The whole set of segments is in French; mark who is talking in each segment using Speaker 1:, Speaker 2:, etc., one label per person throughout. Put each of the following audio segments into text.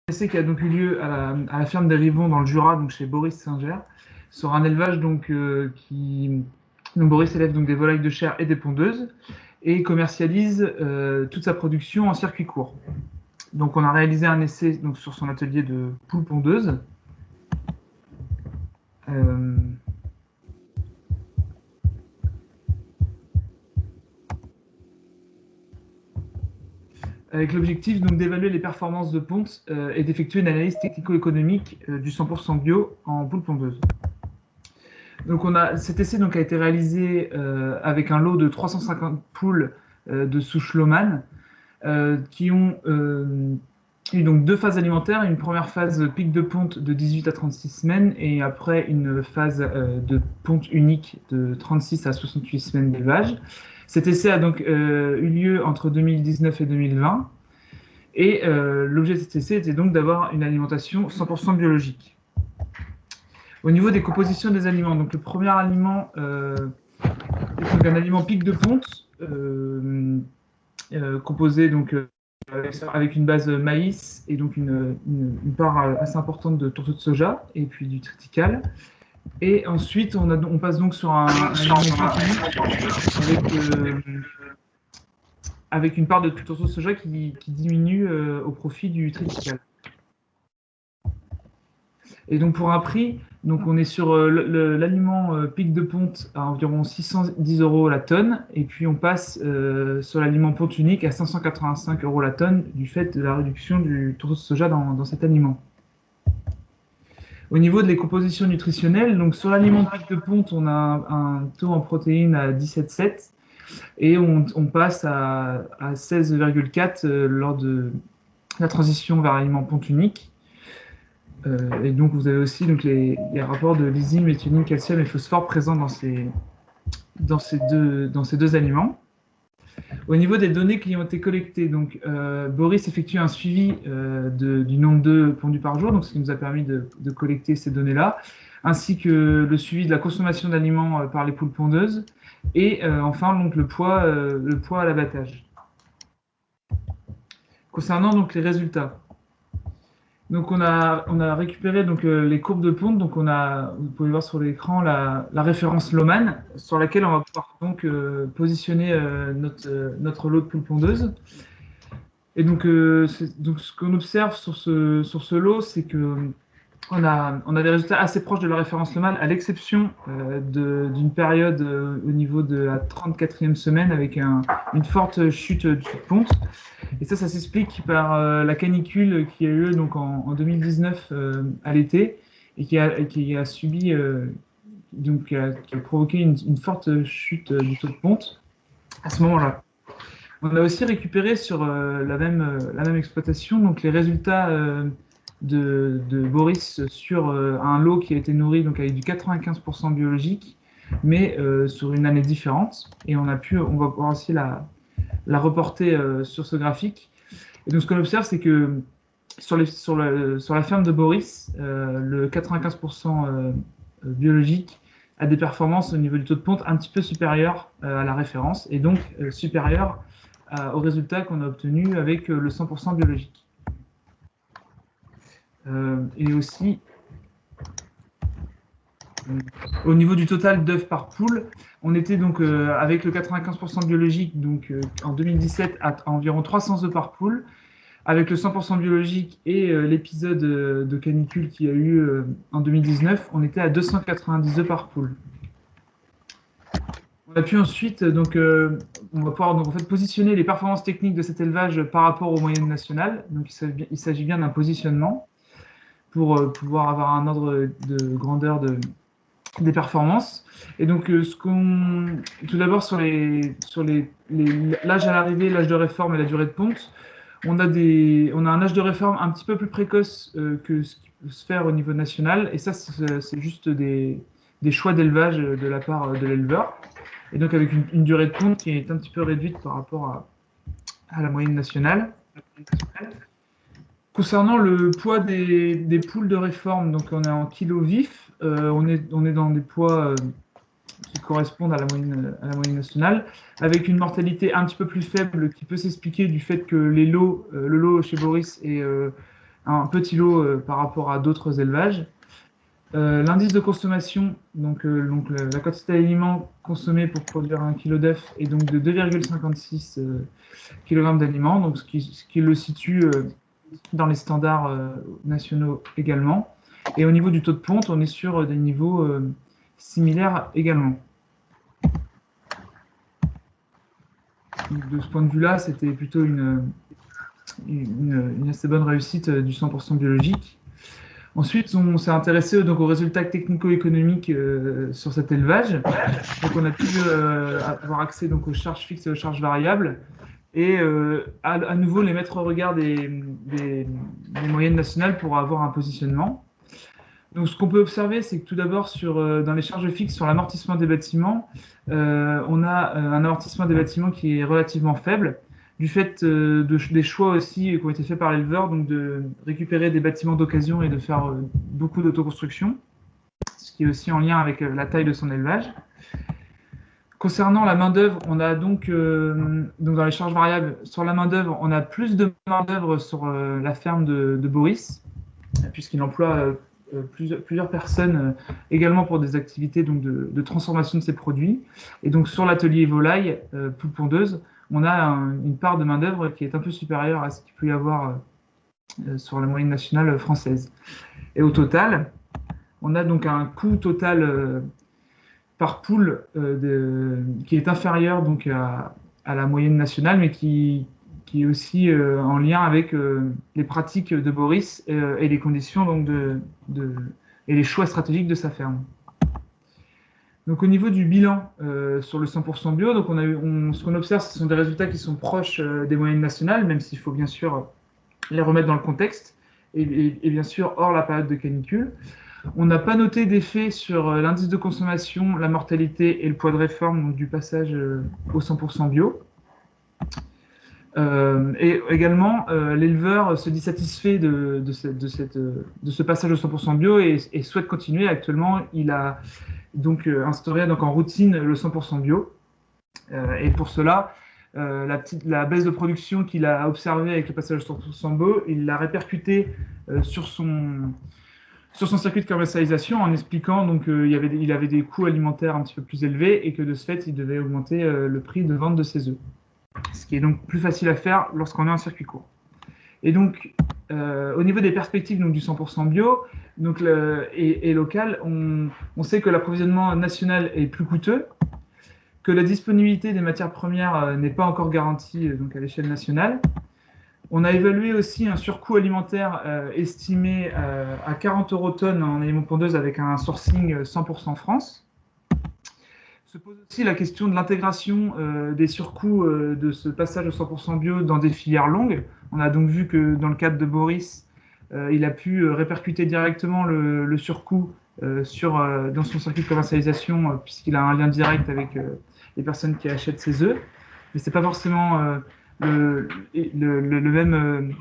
Speaker 1: essai qui a donc eu lieu à la ferme des Rivons dans le Jura, donc chez Boris Singer, sur un élevage donc, donc Boris élève donc des volailles de chair et des pondeuses et commercialise toute sa production en circuit court. Donc on a réalisé un essai donc, sur son atelier de poules pondeuses. Avec l'objectif donc d'évaluer les performances de ponte et d'effectuer une analyse technico-économique du 100% bio en poules pondeuses. Donc cet essai donc, a été réalisé avec un lot de 350 poules de souche Lohmann qui ont eu donc 2 phases alimentaires, une première phase pic de ponte de 18 à 36 semaines et après une phase de ponte unique de 36 à 68 semaines d'élevage. Cet essai a donc eu lieu entre 2019 et 2020 et l'objet de cet essai était donc d'avoir une alimentation 100% biologique. Au niveau des compositions des aliments, donc le premier aliment est donc un aliment pic de ponte composé donc avec une base maïs et donc une part assez importante de tourteau de soja et puis du triticale. Et ensuite, on passe donc sur un aliment avec une part de tourteau de soja qui diminue au profit du triticale. Et donc pour un prix, donc on est sur l'aliment pic de ponte à environ 610 € la tonne, et puis on passe sur l'aliment ponte unique à 585 € la tonne du fait de la réduction du tourteau de soja dans cet aliment. Au niveau des compositions nutritionnelles, donc sur l'aliment pic de ponte, on a un taux en protéines à 17,7 et on passe à 16,4 lors de la transition vers l'aliment ponte unique. Et donc vous avez aussi donc, les rapports de lysine, méthionine, calcium et phosphore présents dans ces deux aliments. Au niveau des données qui ont été collectées, donc, Boris effectue un suivi du nombre d'œufs pondus par jour, donc ce qui nous a permis de collecter ces données-là, ainsi que le suivi de la consommation d'aliments par les poules pondeuses, et enfin donc, le poids à l'abattage. Concernant donc, les résultats, donc on a récupéré donc, les courbes de ponte, donc vous pouvez voir sur l'écran la référence Lohmann, sur laquelle on va pouvoir donc positionner notre lot de poules pondeuses. Et donc ce qu'on observe sur ce lot, c'est que on a des résultats assez proches de la référence Lohmann, à l'exception d'une période au niveau de la 34e semaine avec une forte chute du ponte. Et ça s'explique par la canicule qui a eu lieu donc, en 2019 à l'été et qui a subi, donc, qui a provoqué une forte chute du taux de ponte à ce moment-là. On a aussi récupéré sur la même exploitation donc, les résultats de Boris sur un lot qui a été nourri donc, avec du 95% biologique, mais sur une année différente. Et on va pouvoir aussi la reporter sur ce graphique. Et donc ce qu'on observe, c'est que sur la ferme de Boris, le 95% biologique a des performances au niveau du taux de ponte un petit peu supérieur à la référence, et donc supérieur au résultat qu'on a obtenu avec le 100% biologique. Et aussi, au niveau du total d'œufs par poule, on était donc avec le 95% biologique donc, en 2017 à environ 300 œufs par poule. Avec le 100% biologique et l'épisode de canicule qu'il y a eu en 2019, on était à 290 œufs par poule. On a pu ensuite, donc, on va pouvoir donc, en fait, positionner les performances techniques de cet élevage par rapport aux moyennes nationales. Donc, il s'agit bien d'un positionnement pour pouvoir avoir un ordre de grandeur des performances. Et donc, tout d'abord sur l'âge à l'arrivée, l'âge de réforme et la durée de ponte, on a un âge de réforme un petit peu plus précoce que ce qui peut se faire au niveau national. Et ça, c'est juste des choix d'élevage de la part de l'éleveur. Et donc, avec une durée de ponte qui est un petit peu réduite par rapport à la moyenne nationale. Concernant le poids des poules de réforme, donc on est en kilos vifs, on est dans des poids qui correspondent à la moyenne nationale, avec une mortalité un petit peu plus faible qui peut s'expliquer du fait que le lot chez Boris est un petit lot par rapport à d'autres élevages. L'indice de consommation, donc la quantité d'aliments consommés pour produire 1 kg d'œuf est donc de 2,56 kg d'aliments, donc ce qui le situe dans les standards nationaux également. Et au niveau du taux de ponte, on est sur des niveaux similaires également. Donc, de ce point de vue-là, c'était plutôt une assez bonne réussite du 100% biologique. Ensuite, on s'est intéressé donc, aux résultats technico-économiques sur cet élevage. Donc, on a pu avoir accès donc, aux charges fixes et aux charges variables et à nouveau les mettre au regard des moyennes nationales pour avoir un positionnement. Donc, ce qu'on peut observer, c'est que tout d'abord, dans les charges fixes, sur l'amortissement des bâtiments, on a un amortissement des bâtiments qui est relativement faible, du fait des choix aussi qui ont été faits par l'éleveur, donc de récupérer des bâtiments d'occasion et de faire beaucoup d'autoconstruction, ce qui est aussi en lien avec la taille de son élevage. Concernant la main-d'œuvre, on a donc dans les charges variables, sur la main-d'œuvre, on a plus de main-d'œuvre sur la ferme de Boris, puisqu'il emploie plusieurs personnes également pour des activités donc, de transformation de ces produits. Et donc sur l'atelier volaille, poule pondeuse, on a une part de main-d'œuvre qui est un peu supérieure à ce qu'il peut y avoir sur la moyenne nationale française. Et au total, on a donc un coût total par poule qui est inférieur donc, à la moyenne nationale, mais qui est aussi en lien avec les pratiques de Boris et les conditions donc, et les choix stratégiques de sa ferme. Donc au niveau du bilan sur le 100% bio, donc ce qu'on observe, ce sont des résultats qui sont proches des moyennes nationales, même s'il faut bien sûr les remettre dans le contexte, et bien sûr hors la période de canicule. On n'a pas noté d'effet sur l'indice de consommation, la mortalité et le poids de réforme donc du passage au 100% bio. Et également, l'éleveur se dit satisfait de ce passage au 100% bio et souhaite continuer. Actuellement, il a donc instauré donc, en routine le 100% bio. Et pour cela, la baisse de production qu'il a observée avec le passage au 100% bio, il l'a répercuté sur son circuit de commercialisation en expliquant donc il avait des coûts alimentaires un petit peu plus élevés et que de ce fait, il devait augmenter le prix de vente de ses œufs. Ce qui est donc plus facile à faire lorsqu'on est en circuit court. Et donc, au niveau des perspectives donc, du 100% bio donc, et local, on sait que l'approvisionnement national est plus coûteux, que la disponibilité des matières premières n'est pas encore garantie donc, à l'échelle nationale. On a évalué aussi un surcoût alimentaire estimé à 40 € tonne en aliments pondeuses avec un sourcing 100% France. Se pose aussi la question de l'intégration des surcoûts de ce passage au 100% bio dans des filières longues. On a donc vu que dans le cadre de Boris, il a pu répercuter directement le surcoût dans son circuit de commercialisation puisqu'il a un lien direct avec les personnes qui achètent ses œufs. Mais ce n'est pas forcément la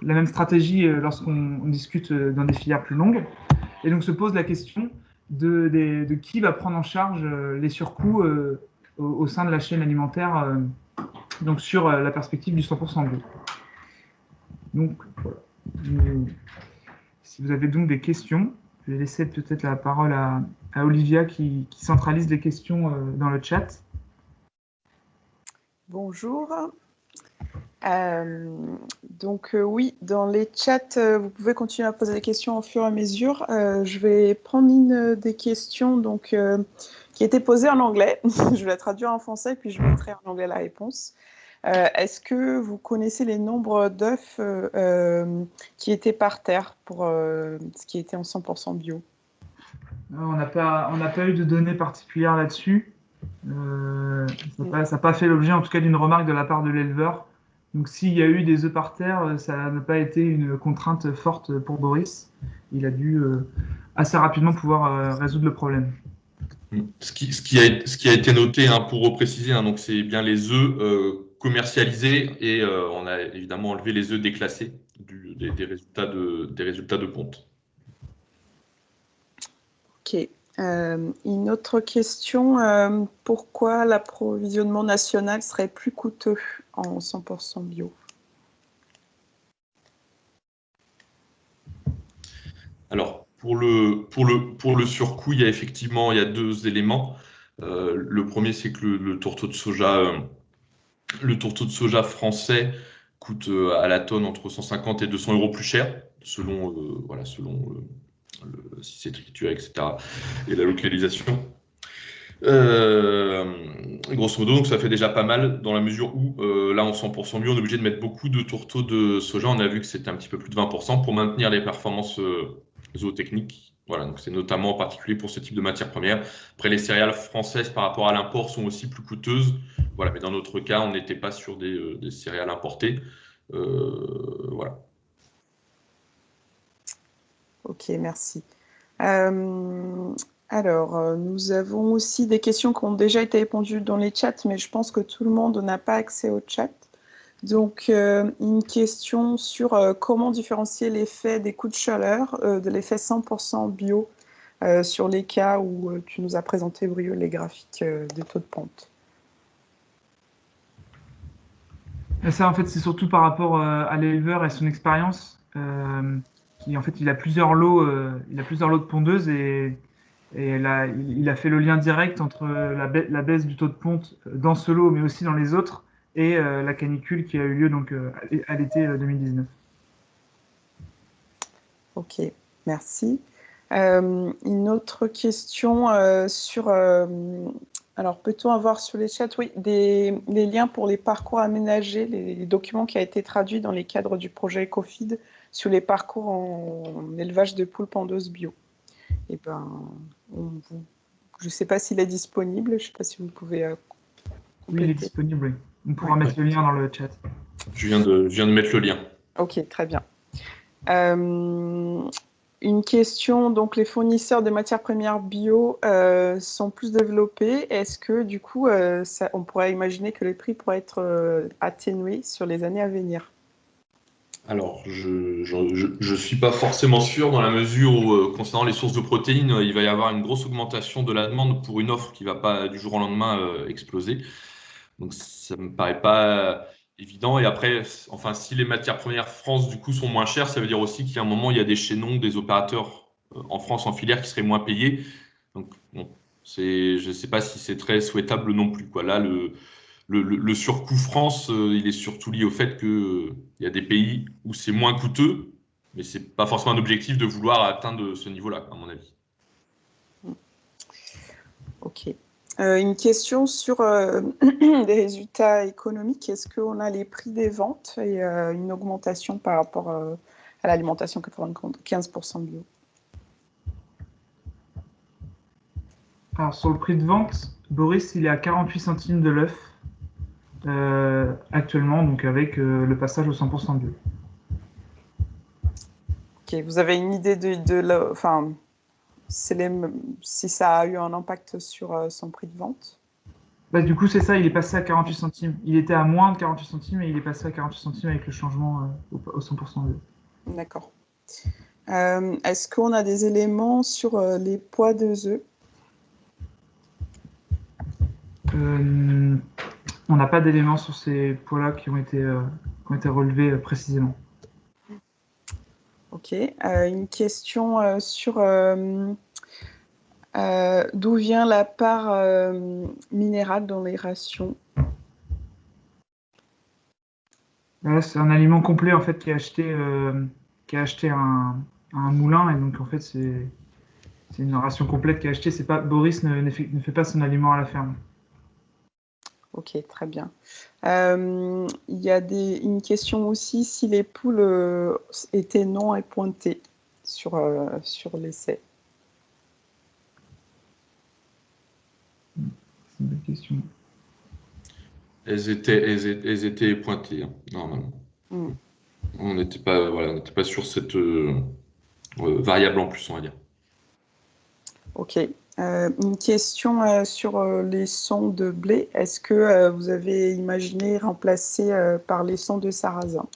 Speaker 1: même stratégie lorsqu'on discute dans des filières plus longues. Et donc se pose la question de qui va prendre en charge les surcoûts au sein de la chaîne alimentaire, donc sur la perspective du 100% bio. Donc voilà. Si vous avez donc des questions, je vais laisser peut-être la parole à Olivia qui centralise les questions dans le chat.
Speaker 2: Bonjour. Oui, dans les chats, vous pouvez continuer à poser des questions au fur et à mesure. Je vais prendre une des questions qui a été posée en anglais. Je vais la traduire en français, puis je mettrai en anglais la réponse. Est-ce que vous connaissez les nombres d'œufs qui étaient par terre pour ce qui était en 100% bio?
Speaker 1: On n'a pas eu de données particulières là-dessus. Ça n'a pas fait l'objet, en tout cas, d'une remarque de la part de l'éleveur. Donc, s'il y a eu des œufs par terre, ça n'a pas été une contrainte forte pour Boris. Il a dû assez rapidement pouvoir résoudre le problème.
Speaker 3: Ce qui a été noté, hein, pour repréciser, hein, donc c'est bien les œufs commercialisés et on a évidemment enlevé les œufs déclassés des résultats de ponte.
Speaker 2: Ok. Une autre question, pourquoi l'approvisionnement national serait plus coûteux en 100% bio?
Speaker 3: Alors, pour le surcoût, il y a deux éléments. Le premier, c'est que le tourteau de soja français coûte à la tonne entre 150 et 200 euros plus cher, si c'est trituré, etc., et la localisation. Grosso modo, donc ça fait déjà pas mal dans la mesure où, là, en 100% bio, on est obligé de mettre beaucoup de tourteaux de soja. On a vu que c'était un petit peu plus de 20% pour maintenir les performances zootechniques. Voilà, donc c'est notamment en particulier pour ce type de matière première. Après, les céréales françaises par rapport à l'import sont aussi plus coûteuses. Voilà, mais dans notre cas, on n'était pas sur des céréales importées. Voilà.
Speaker 2: Ok, merci. Alors, nous avons aussi des questions qui ont déjà été répondues dans les chats, mais je pense que tout le monde n'a pas accès au chat. Donc, une question sur comment différencier l'effet des coups de chaleur de l'effet 100% bio sur les cas où tu nous as présenté, Brieux, les graphiques des taux de ponte.
Speaker 1: Et ça, en fait, c'est surtout par rapport à l'éleveur et son expérience. En fait, il a plusieurs lots de pondeuses et là, il a fait le lien direct entre la baisse du taux de ponte dans ce lot, mais aussi dans les autres, et la canicule qui a eu lieu donc, à l'été 2019.
Speaker 2: Ok, merci. Une autre question sur... alors, peut-on avoir sur les chats, oui, les liens pour les parcours aménagés, les documents qui ont été traduits dans les cadres du projet Ecofeed sur les parcours en élevage de poules pondeuses bio. Eh ben, je ne sais pas s'il est disponible, je ne sais pas si vous pouvez
Speaker 1: Oui, il est
Speaker 2: compléter.
Speaker 1: disponible, oui. On pourra mettre le lien dans le chat.
Speaker 3: Je viens de mettre le lien.
Speaker 2: Ok, très bien. Une question, donc les fournisseurs de matières premières bio sont plus développés. Est-ce que du coup, on pourrait imaginer que les prix pourraient être atténués sur les années à venir?
Speaker 3: Alors, je suis pas forcément sûr dans la mesure où, concernant les sources de protéines, il va y avoir une grosse augmentation de la demande pour une offre qui va pas du jour au lendemain exploser. Donc, ça me paraît pas évident. Et après, enfin, si les matières premières France du coup sont moins chères, ça veut dire aussi qu'il y a un moment, il y a des chaînons, des opérateurs en France en filière qui seraient moins payés. Donc, bon, je sais pas si c'est très souhaitable non plus, quoi. Là, le surcoût France, il est surtout lié au fait qu'il y a des pays où c'est moins coûteux, mais c'est pas forcément un objectif de vouloir atteindre ce niveau-là, à mon avis.
Speaker 2: Ok. Une question sur des résultats économiques. Est-ce qu'on a les prix des ventes et une augmentation par rapport à l'alimentation 95% bio?
Speaker 1: Alors, sur le prix de vente, Boris, il est à 48 centimes de l'œuf actuellement, donc avec le passage au 100% bio.
Speaker 2: Ok. Vous avez une idée enfin, si ça a eu un impact sur son prix de vente?
Speaker 1: Bah, du coup, c'est ça, il est passé à 48 centimes. Il était à moins de 48 centimes et il est passé à 48 centimes avec le changement au 100% bio.
Speaker 2: D'accord. Est-ce qu'on a des éléments sur les poids de œufs?
Speaker 1: On n'a pas d'éléments sur ces poids-là qui ont été relevés précisément.
Speaker 2: Ok. Une question sur d'où vient la part minérale dans les rations?
Speaker 1: Là, c'est un aliment complet en fait qui est acheté à un moulin et donc en fait c'est une ration complète qui est achetée. C'est pas Boris ne fait pas son aliment à la ferme.
Speaker 2: Ok, très bien. Il y a une question aussi si les poules étaient non pointées sur l'essai.
Speaker 1: C'est une bonne question.
Speaker 3: Elles étaient pointées, hein, normalement.
Speaker 2: Mm.
Speaker 3: On n'était pas sur cette variable en plus, on va dire.
Speaker 2: Ok. Une question sur les sons de blé. Est-ce que vous avez imaginé remplacer par les sons de sarrasin?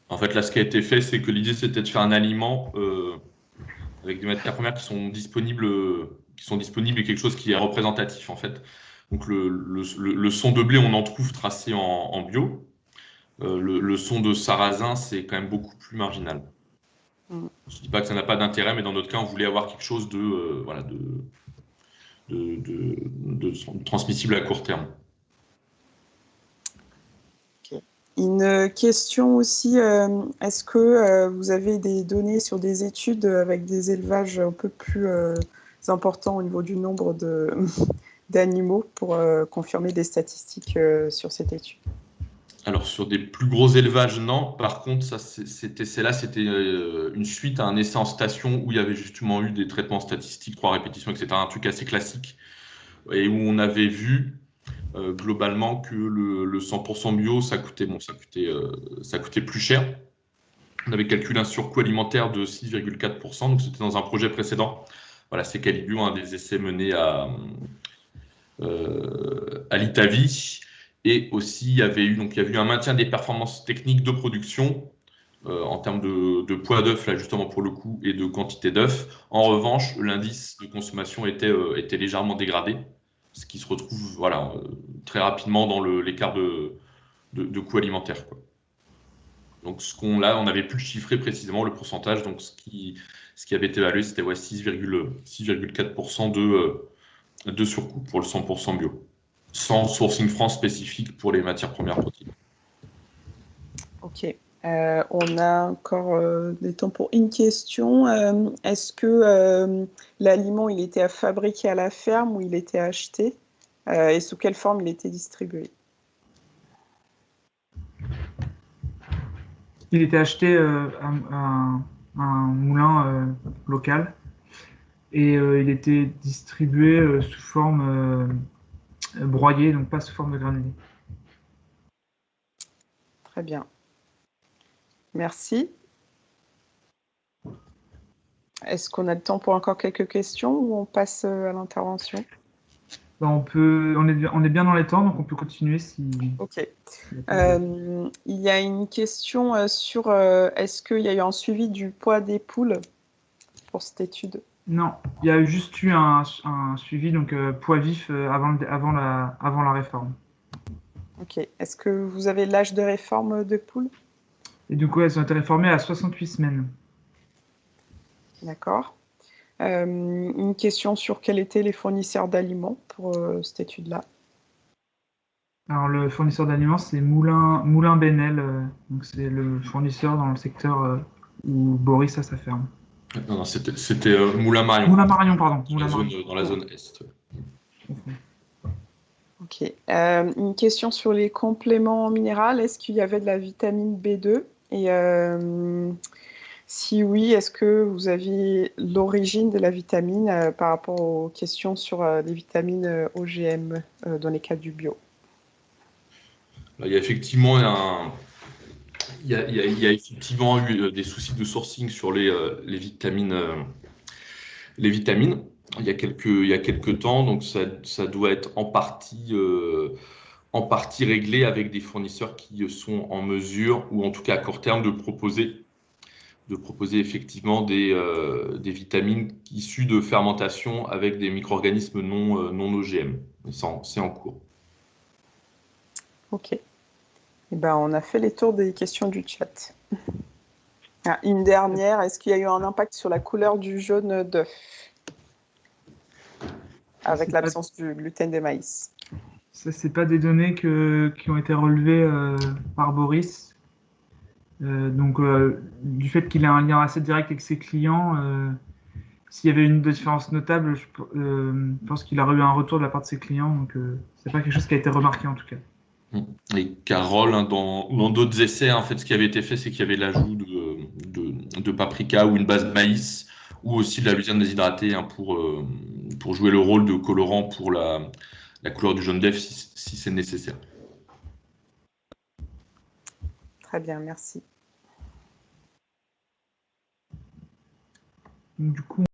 Speaker 3: En fait, là, ce qui a été fait, c'est que l'idée, c'était de faire un aliment avec des matières premières qui sont disponibles et quelque chose qui est représentatif, en fait. Donc, le son de blé, on en trouve tracé en bio. Le son de sarrasin, c'est quand même beaucoup plus marginal. Je ne dis pas que ça n'a pas d'intérêt, mais dans notre cas, on voulait avoir quelque chose de, voilà, de transmissible à court terme.
Speaker 2: Okay. Une question aussi, est-ce que vous avez des données sur des études avec des élevages un peu plus importants au niveau du nombre d'animaux pour confirmer des statistiques sur cette étude?
Speaker 3: Alors, sur des plus gros élevages, non. Par contre, c'était une suite à un essai en station où il y avait justement eu des traitements statistiques, 3 répétitions, etc. Un truc assez classique. Et où on avait vu globalement que le 100% bio, ça coûtait plus cher. On avait calculé un surcoût alimentaire de 6,4%, donc c'était dans un projet précédent. Voilà, c'est Calibio, un des essais menés à l'Italie. Et aussi, il y a eu un maintien des performances techniques de production en termes de poids d'œuf, là justement pour le coup, et de quantité d'œufs. En revanche, l'indice de consommation était légèrement dégradé, ce qui se retrouve voilà, très rapidement dans l'écart de coût alimentaire, quoi. Donc, on avait pu le chiffrer précisément, le pourcentage. Donc, ce qui avait été évalué, c'était 6,4% de surcoût pour le 100% bio, sans sourcing France spécifique pour les matières premières protéines.
Speaker 2: Ok. On a encore des temps pour une question. Est-ce que l'aliment, il était fabriqué à la ferme ou il était acheté? Et sous quelle forme il était distribué?
Speaker 1: Il était acheté à un moulin local et il était distribué sous forme broyée, donc pas sous forme de granulés.
Speaker 2: Très bien. Merci. Est-ce qu'on a le temps pour encore quelques questions ou on passe à l'intervention?
Speaker 1: Ben, on est bien dans les temps, donc on peut continuer si.
Speaker 2: Ok. Il y a une question sur est-ce qu'il y a eu un suivi du poids des poules pour cette étude?
Speaker 1: Non, il y a juste eu un suivi, donc poids vif avant la réforme.
Speaker 2: Ok. Est-ce que vous avez l'âge de réforme de poules?
Speaker 1: Et du coup, elles ont été réformées à 68 semaines.
Speaker 2: D'accord. Une question sur quels étaient les fournisseurs d'aliments pour cette étude-là.
Speaker 1: Alors, le fournisseur d'aliments, c'est Moulin Bénel. Donc, c'est le fournisseur dans le secteur où Boris a sa ferme.
Speaker 3: Non, c'était Moulin Marion.
Speaker 1: Moulin Marion, pardon.
Speaker 3: Dans la zone Est.
Speaker 2: Ok. Une question sur les compléments minéraux. Est-ce qu'il y avait de la vitamine B2? Et si oui, est-ce que vous aviez l'origine de la vitamine par rapport aux questions sur les vitamines OGM dans les cas du bio?
Speaker 3: Là, il y a effectivement il y a effectivement eu des soucis de sourcing sur les vitamines. Les vitamines. Il y a quelques temps, donc ça doit être en partie réglé avec des fournisseurs qui sont en mesure, ou en tout cas à court terme, de proposer effectivement des vitamines issues de fermentation avec des micro-organismes non OGM. C'est en cours.
Speaker 2: Ok. Eh ben, on a fait les tours des questions du chat. Ah, une dernière, est-ce qu'il y a eu un impact sur la couleur du jaune d'œuf avec l'absence du gluten des maïs?
Speaker 1: Ça, c'est pas des données qui ont été relevées par Boris. Donc, du fait qu'il a un lien assez direct avec ses clients, s'il y avait une différence notable, je pense qu'il a eu un retour de la part de ses clients. Donc, c'est pas quelque chose qui a été remarqué en tout cas.
Speaker 3: Et Carole, hein, dans d'autres essais, en fait, ce qui avait été fait, c'est qu'il y avait l'ajout de paprika ou une base de maïs, ou aussi de la luzerne déshydratée, hein, pour jouer le rôle de colorant pour la couleur du jaune d'œuf si c'est nécessaire.
Speaker 2: Très bien, merci.
Speaker 1: Donc, du coup,